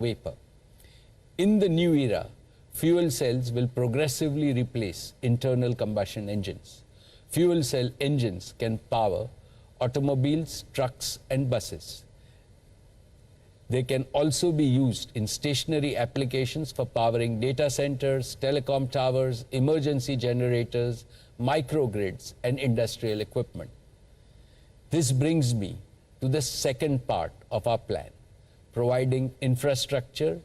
vapor. In the new era, fuel cells will progressively replace internal combustion engines. Fuel cell engines can power automobiles, trucks, and buses. They can also be used in stationary applications for powering data centers, telecom towers, emergency generators, microgrids, and industrial equipment. This brings me to the second part of our plan, providing infrastructure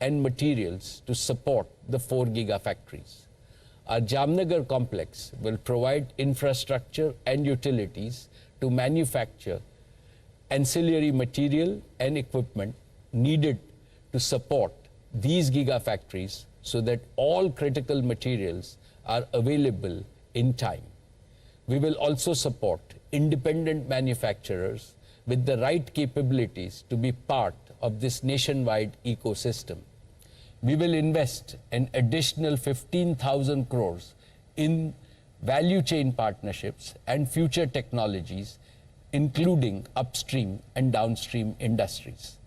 and materials to support the 4 gigafactories. Our Jamnagar complex will provide infrastructure and utilities to manufacture ancillary material and equipment needed to support these gigafactories so that all critical materials are available in time. We will also support independent manufacturers with the right capabilities to be part of this nationwide ecosystem. We will invest an additional 15,000 crores in value chain partnerships and future technologies, including upstream and downstream industries.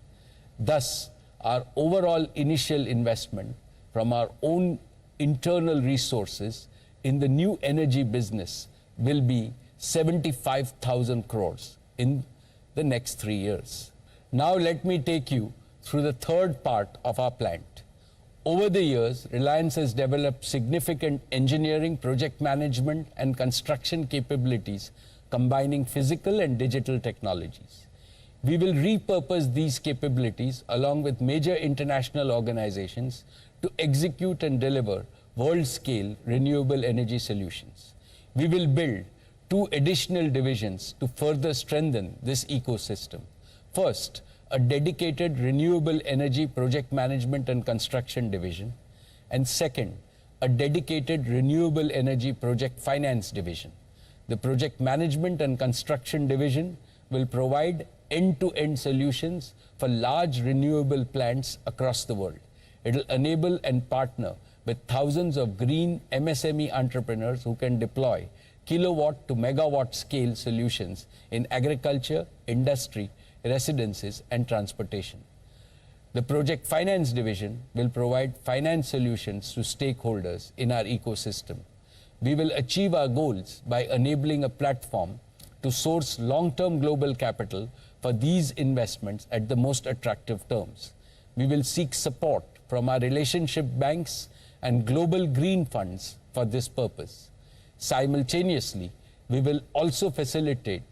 Thus, our overall initial investment from our own internal resources in the new energy business will be 75,000 crores in the next 3 years. Now let me take you through the third part of our plant. Over the years, Reliance has developed significant engineering, project management, and construction capabilities combining physical and digital technologies. We will repurpose these capabilities along with major international organizations to execute and deliver world-scale renewable energy solutions. We will build 2 additional divisions to further strengthen this ecosystem. First, a dedicated renewable energy project management and construction division, and second, a dedicated renewable energy project finance division. The project management and construction division will provide end-to-end solutions for large renewable plants across the world. It will enable and partner with thousands of green MSME entrepreneurs who can deploy kilowatt to megawatt scale solutions in agriculture, industry, residences, and transportation. The project finance division will provide finance solutions to stakeholders in our ecosystem. We will achieve our goals by enabling a platform to source long-term global capital for these investments at the most attractive terms. We will seek support from our relationship banks and global green funds for this purpose. Simultaneously, we will also facilitate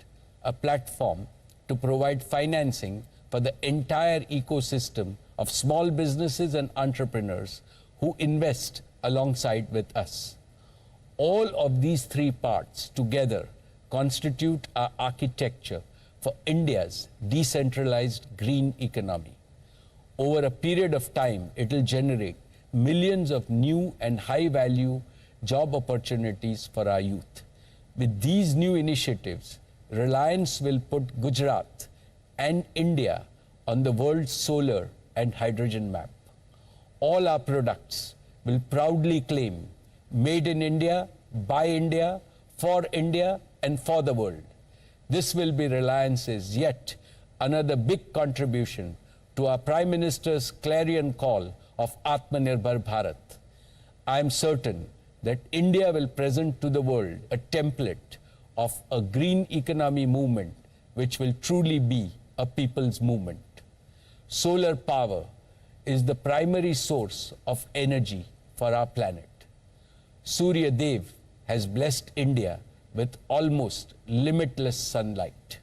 a platform to provide financing for the entire ecosystem of small businesses and entrepreneurs who invest alongside with us. All of these 3 parts together constitute our architecture for India's decentralized green economy. Over a period of time, it will generate millions of new and high-value job opportunities for our youth. With these new initiatives, Reliance will put Gujarat and India on the world's solar and hydrogen map. All our products will proudly claim made in India, by India, for India, and for the world. This will be Reliance's yet another big contribution to our Prime Minister's clarion call of Atmanirbhar Bharat. I am certain that India will present to the world a template of a green economy movement which will truly be a people's movement. Solar power is the primary source of energy for our planet. Surya Dev has blessed India with almost limitless sunlight.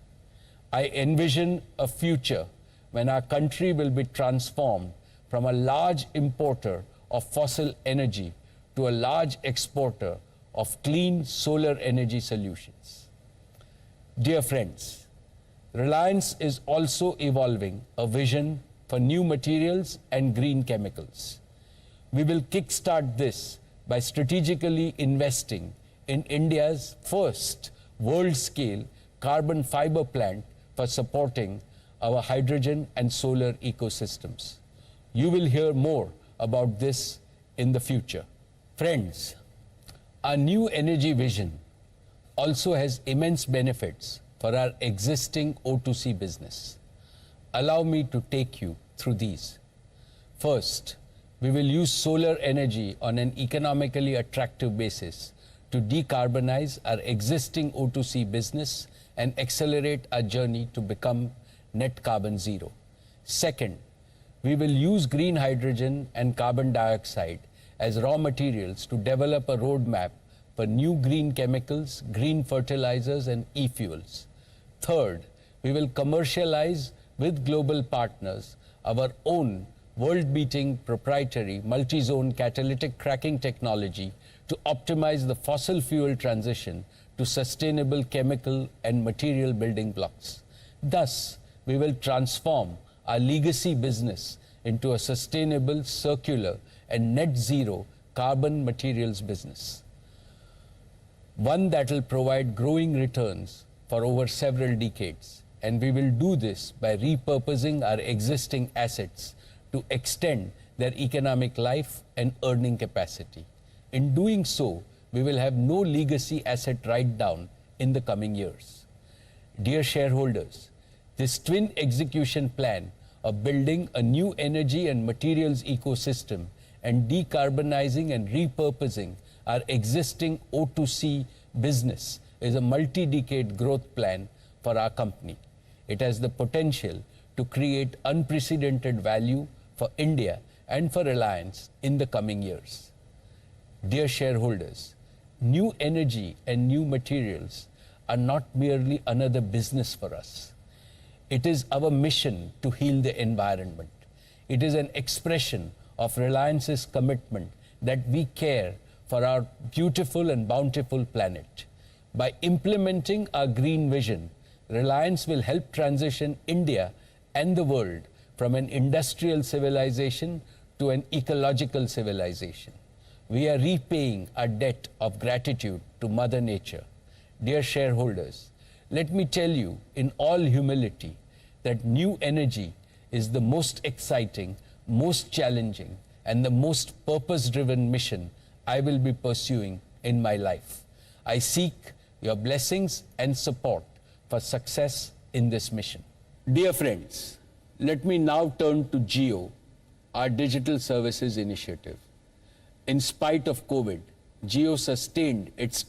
I envision a future when our country will be transformed from a large importer of fossil energy to a large exporter of clean solar energy solutions. Dear friends, Reliance is also evolving a vision for new materials and green chemicals. We will kickstart this by strategically investing in India's first world-scale carbon fiber plant for supporting our hydrogen and solar ecosystems. You will hear more about this in the future. Friends, our new energy vision also has immense benefits for our existing O2C business. Allow me to take you through these. First, we will use solar energy on an economically attractive basis to decarbonize our existing O2C business and accelerate our journey to become net carbon zero. Second, we will use green hydrogen and carbon dioxide as raw materials to develop a roadmap for new green chemicals, green fertilizers, and e-fuels. Third, we will commercialize with global partners our own world-beating proprietary multi-zone catalytic cracking technology to optimize the fossil fuel transition to sustainable chemical and material building blocks. Thus, we will transform our legacy business into a sustainable, circular, and net zero carbon materials business. One that will provide growing returns for over several decades. And we will do this by repurposing our existing assets to extend their economic life and earning capacity. In doing so, we will have no legacy asset write-down in the coming years. Dear shareholders, this twin execution plan of building a new energy and materials ecosystem and decarbonizing and repurposing our existing O2C business is a multi-decade growth plan for our company. It has the potential to create unprecedented value for India and for Reliance in the coming years. Dear shareholders, new energy and new materials are not merely another business for us. It is our mission to heal the environment. It is an expression of Reliance's commitment that we care for our beautiful and bountiful planet. By implementing our green vision, Reliance will help transition India and the world from an industrial civilization to an ecological civilization. We are repaying our debt of gratitude to Mother Nature. Dear shareholders, let me tell you in all humility that new energy is the most exciting, most challenging, and the most purpose-driven mission I will be pursuing in my life. I seek your blessings and support for success in this mission. Dear friends, let me now turn to Jio, our digital services initiative. In spite of COVID, Jio sustained its